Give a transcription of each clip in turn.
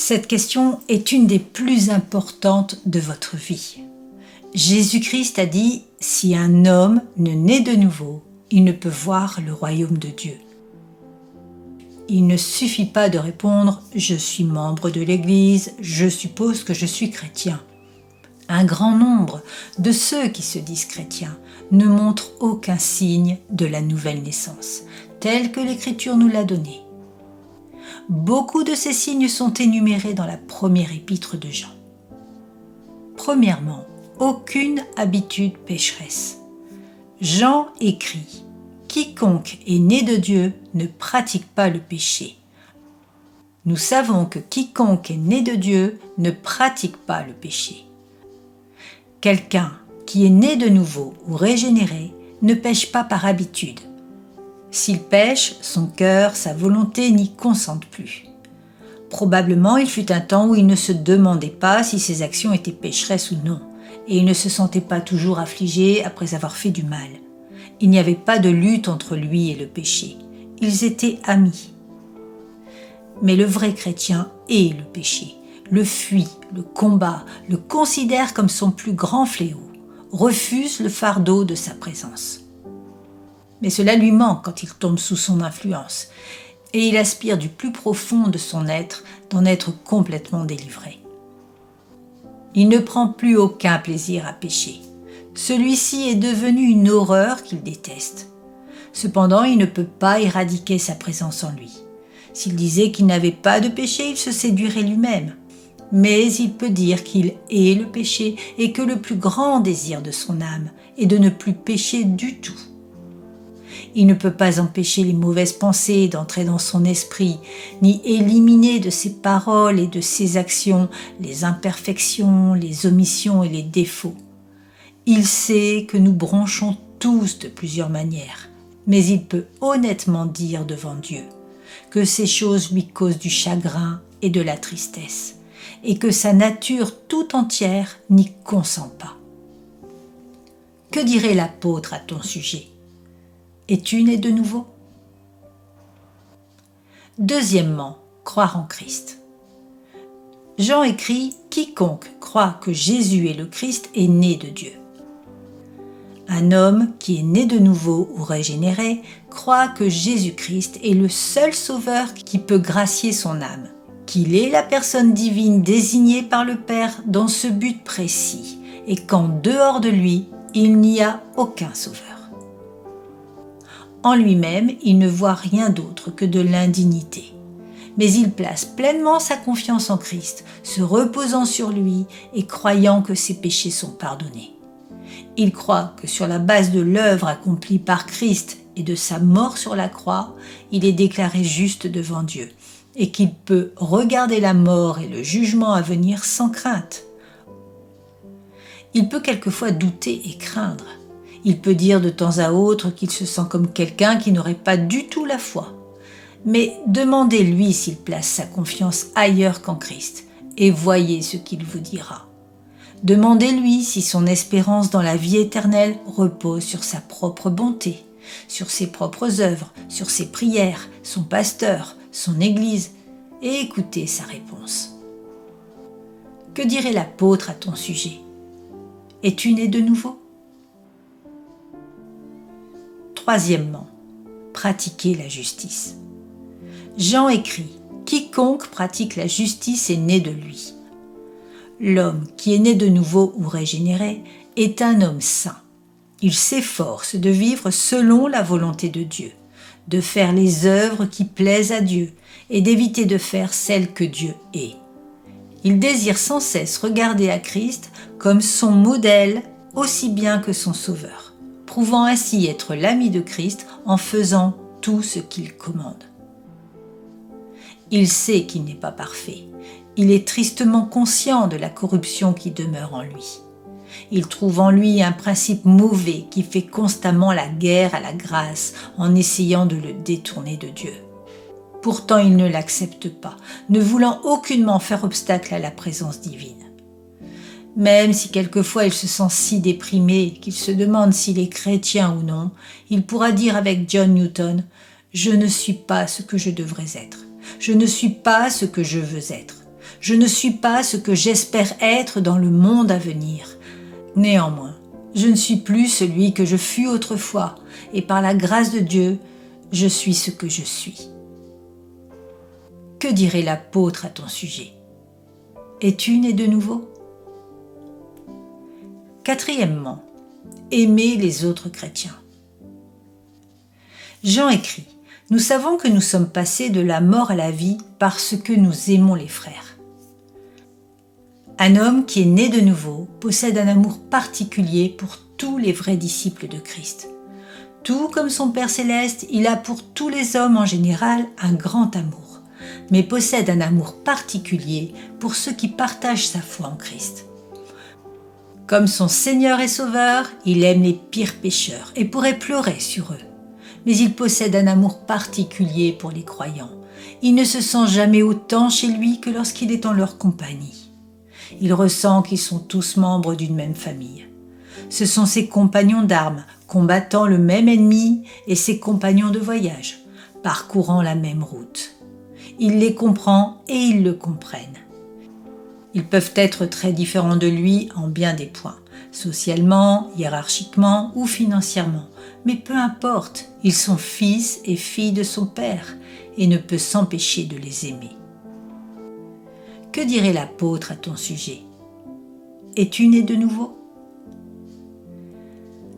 Cette question est une des plus importantes de votre vie. Jésus-Christ a dit « Si un homme ne naît de nouveau, il ne peut voir le royaume de Dieu ». Il ne suffit pas de répondre « Je suis membre de l'Église, je suppose que je suis chrétien ». Un grand nombre de ceux qui se disent chrétiens ne montrent aucun signe de la nouvelle naissance, tel que l'Écriture nous l'a donné. Beaucoup de ces signes sont énumérés dans la première épître de Jean. Premièrement, aucune habitude pécheresse. Jean écrit « Quiconque est né de Dieu ne pratique pas le péché ». Nous savons que quiconque est né de Dieu ne pratique pas le péché. Quelqu'un qui est né de nouveau ou régénéré ne pêche pas par habitude. S'il pêche, son cœur, sa volonté n'y consentent plus. Probablement, il fut un temps où il ne se demandait pas si ses actions étaient pécheresses ou non, et il ne se sentait pas toujours affligé après avoir fait du mal. Il n'y avait pas de lutte entre lui et le péché. Ils étaient amis. Mais le vrai chrétien hait le péché, le fuit, le combat, le considère comme son plus grand fléau, refuse le fardeau de sa présence. Mais cela lui manque quand il tombe sous son influence, et il aspire du plus profond de son être d'en être complètement délivré. Il ne prend plus aucun plaisir à pécher. Celui-ci est devenu une horreur qu'il déteste. Cependant, il ne peut pas éradiquer sa présence en lui. S'il disait qu'il n'avait pas de péché, il se séduirait lui-même. Mais il peut dire qu'il hait le péché et que le plus grand désir de son âme est de ne plus pécher du tout. Il ne peut pas empêcher les mauvaises pensées d'entrer dans son esprit, ni éliminer de ses paroles et de ses actions les imperfections, les omissions et les défauts. Il sait que nous bronchons tous de plusieurs manières, mais il peut honnêtement dire devant Dieu que ces choses lui causent du chagrin et de la tristesse, et que sa nature tout entière n'y consent pas. Que dirait l'apôtre à ton sujet ? Es-tu né de nouveau ? Deuxièmement, croire en Christ. Jean écrit « Quiconque croit que Jésus est le Christ est né de Dieu ». Un homme qui est né de nouveau ou régénéré croit que Jésus-Christ est le seul sauveur qui peut gracier son âme, qu'il est la personne divine désignée par le Père dans ce but précis, et qu'en dehors de lui, il n'y a aucun sauveur. En lui-même, il ne voit rien d'autre que de l'indignité. Mais il place pleinement sa confiance en Christ, se reposant sur lui et croyant que ses péchés sont pardonnés. Il croit que sur la base de l'œuvre accomplie par Christ et de sa mort sur la croix, il est déclaré juste devant Dieu et qu'il peut regarder la mort et le jugement à venir sans crainte. Il peut quelquefois douter et craindre. Il peut dire de temps à autre qu'il se sent comme quelqu'un qui n'aurait pas du tout la foi. Mais demandez-lui s'il place sa confiance ailleurs qu'en Christ et voyez ce qu'il vous dira. Demandez-lui si son espérance dans la vie éternelle repose sur sa propre bonté, sur ses propres œuvres, sur ses prières, son pasteur, son Église, et écoutez sa réponse. Que dirait l'apôtre à ton sujet ? Es-tu né de nouveau ? Troisièmement, pratiquer la justice. Jean écrit « Quiconque pratique la justice est né de lui ». L'homme qui est né de nouveau ou régénéré est un homme saint. Il s'efforce de vivre selon la volonté de Dieu, de faire les œuvres qui plaisent à Dieu et d'éviter de faire celles que Dieu hait. Il désire sans cesse regarder à Christ comme son modèle aussi bien que son sauveur, prouvant ainsi être l'ami de Christ en faisant tout ce qu'il commande. Il sait qu'il n'est pas parfait. Il est tristement conscient de la corruption qui demeure en lui. Il trouve en lui un principe mauvais qui fait constamment la guerre à la grâce en essayant de le détourner de Dieu. Pourtant, il ne l'accepte pas, ne voulant aucunement faire obstacle à la présence divine. Même si quelquefois il se sent si déprimé qu'il se demande s'il est chrétien ou non, il pourra dire avec John Newton « Je ne suis pas ce que je devrais être. Je ne suis pas ce que je veux être. Je ne suis pas ce que j'espère être dans le monde à venir. Néanmoins, je ne suis plus celui que je fus autrefois, et par la grâce de Dieu, je suis ce que je suis. Que dirait l'apôtre à ton sujet? Es-tu né de nouveau? Quatrièmement, aimer les autres chrétiens. Jean écrit: « Nous savons que nous sommes passés de la mort à la vie parce que nous aimons les frères. » Un homme qui est né de nouveau possède un amour particulier pour tous les vrais disciples de Christ. Tout comme son Père céleste, il a pour tous les hommes en général un grand amour, mais possède un amour particulier pour ceux qui partagent sa foi en Christ. Comme son Seigneur et Sauveur, il aime les pires pécheurs et pourrait pleurer sur eux. Mais il possède un amour particulier pour les croyants. Il ne se sent jamais autant chez lui que lorsqu'il est en leur compagnie. Il ressent qu'ils sont tous membres d'une même famille. Ce sont ses compagnons d'armes, combattant le même ennemi, et ses compagnons de voyage, parcourant la même route. Il les comprend et ils le comprennent. Ils peuvent être très différents de lui en bien des points, socialement, hiérarchiquement ou financièrement, mais peu importe, ils sont fils et filles de son Père et ne peut s'empêcher de les aimer. Que dirait l'apôtre à ton sujet? Es-tu né de nouveau?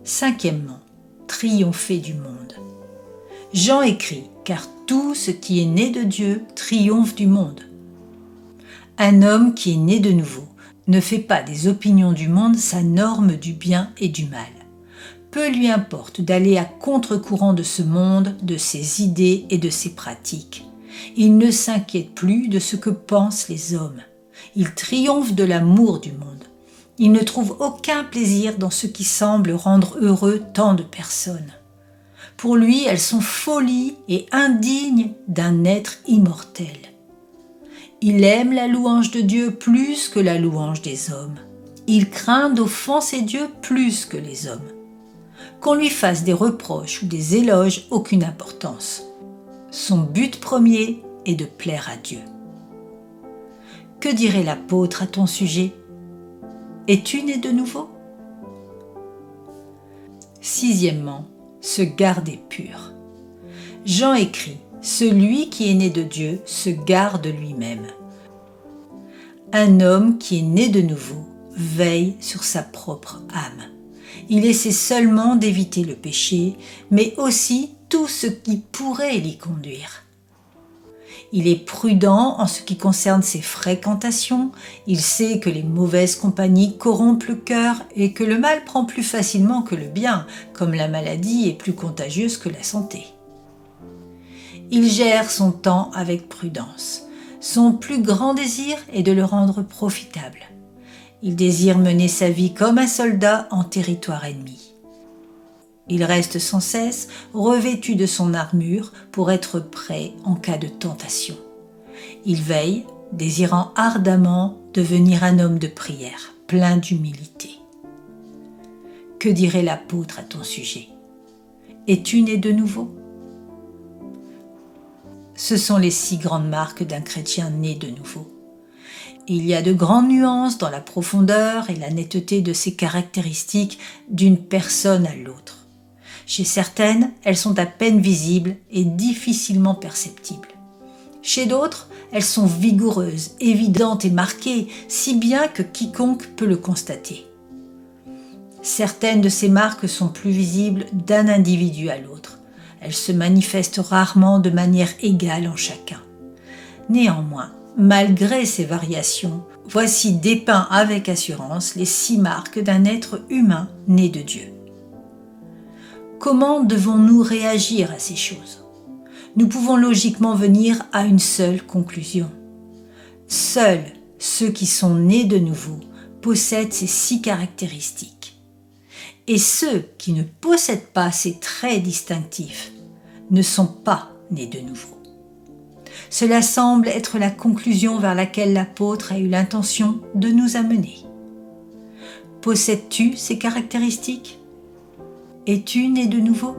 Cinquièmement, triompher du monde. Jean écrit: « Car tout ce qui est né de Dieu triomphe du monde. » Un homme qui est né de nouveau ne fait pas des opinions du monde sa norme du bien et du mal. Peu lui importe d'aller à contre-courant de ce monde, de ses idées et de ses pratiques. Il ne s'inquiète plus de ce que pensent les hommes. Il triomphe de l'amour du monde. Il ne trouve aucun plaisir dans ce qui semble rendre heureux tant de personnes. Pour lui, elles sont folies et indignes d'un être immortel. Il aime la louange de Dieu plus que la louange des hommes. Il craint d'offenser Dieu plus que les hommes. Qu'on lui fasse des reproches ou des éloges, aucune importance. Son but premier est de plaire à Dieu. Que dirait l'apôtre à ton sujet? Es-tu né de nouveau? Sixièmement, se garder pur. Jean écrit: « Celui qui est né de Dieu se garde lui-même. » Un homme qui est né de nouveau veille sur sa propre âme. Il essaie seulement d'éviter le péché, mais aussi tout ce qui pourrait l'y conduire. Il est prudent en ce qui concerne ses fréquentations, il sait que les mauvaises compagnies corrompent le cœur et que le mal prend plus facilement que le bien, comme la maladie est plus contagieuse que la santé. Il gère son temps avec prudence. Son plus grand désir est de le rendre profitable. Il désire mener sa vie comme un soldat en territoire ennemi. Il reste sans cesse revêtu de son armure pour être prêt en cas de tentation. Il veille, désirant ardemment devenir un homme de prière, plein d'humilité. Que dirait l'apôtre à ton sujet? Es-tu né de nouveau? Ce sont les 6 grandes marques d'un chrétien né de nouveau. Il y a de grandes nuances dans la profondeur et la netteté de ces caractéristiques d'une personne à l'autre. Chez certaines, elles sont à peine visibles et difficilement perceptibles. Chez d'autres, elles sont vigoureuses, évidentes et marquées, si bien que quiconque peut le constater. Certaines de ces marques sont plus visibles d'un individu à l'autre. Elles se manifestent rarement de manière égale en chacun. Néanmoins, malgré ces variations, voici dépeints avec assurance les 6 marques d'un être humain né de Dieu. Comment devons-nous réagir à ces choses? Nous pouvons logiquement venir à une seule conclusion. Seuls ceux qui sont nés de nouveau possèdent ces 6 caractéristiques. Et ceux qui ne possèdent pas ces traits distinctifs ne sont pas nés de nouveau. Cela semble être la conclusion vers laquelle l'apôtre a eu l'intention de nous amener. Possèdes-tu ces caractéristiques? Es-tu né de nouveau?